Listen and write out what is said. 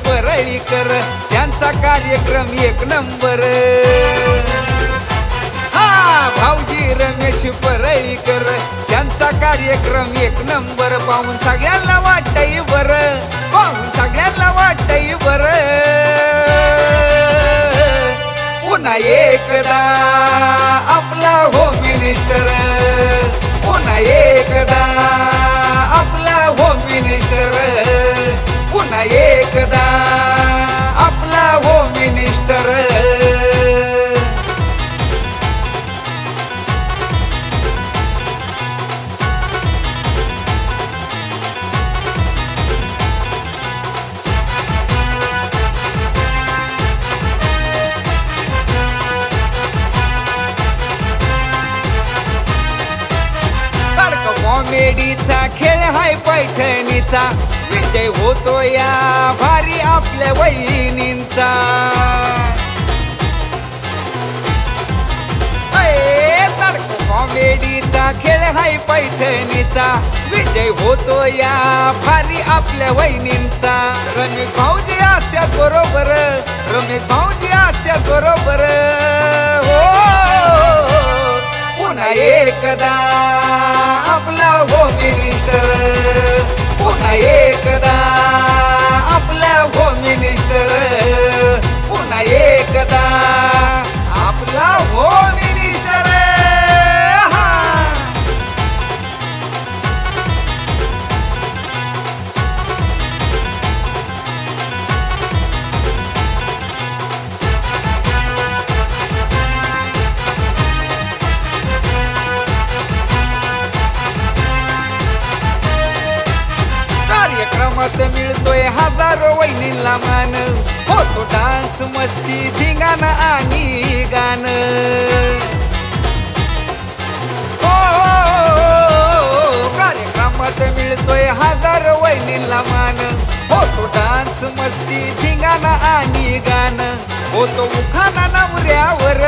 परळीकर त्यांचा कार्यक्रम एक नंबर। हा भाऊजी रमेश परळीकर त्यांचा कार्यक्रम एक नंबर। पाहून सगळ्यांना वाटतंय बरं, पाहून सगळ्यांना वाटतंय बरं। पुन्हा एकदा आपला होम मिनिस्टर, पुन्हा एकदा आपला होम मिनिस्टर, पुन्हा एकदा आपला होम मिनिस्टर। कॉमेडीचा खेळ हाय पैठणीचा, विजय होतो या भारी आपल्या वहिनींचा। कॉमेडीचा खेळ हाय पैठणीचा, विजय होतो या भारी आपल्या वहिनींचा। रमेश भाऊजी असत्यात बरोबर, रमेश भाऊजी असत्यात बरोबर। हो पुन्हा एकदा आपला होम मिनिस्टर, पुन्हा एकदा आपला होम मिनिस्टर, पुन्हा एकदा आपला होम मिनिस्टर। कार्यक्रमात मिळतोय हजारो वहिनींना मान, होतो डान्स मस्ती धिंगाणा आणि गाणं। हो कार्यक्रमात मिळतोय हजारो वहिनींना मान, होतो डान्स मस्ती धिंगाणा आणि गाणं। होतो उखाणा नवऱ्यावर,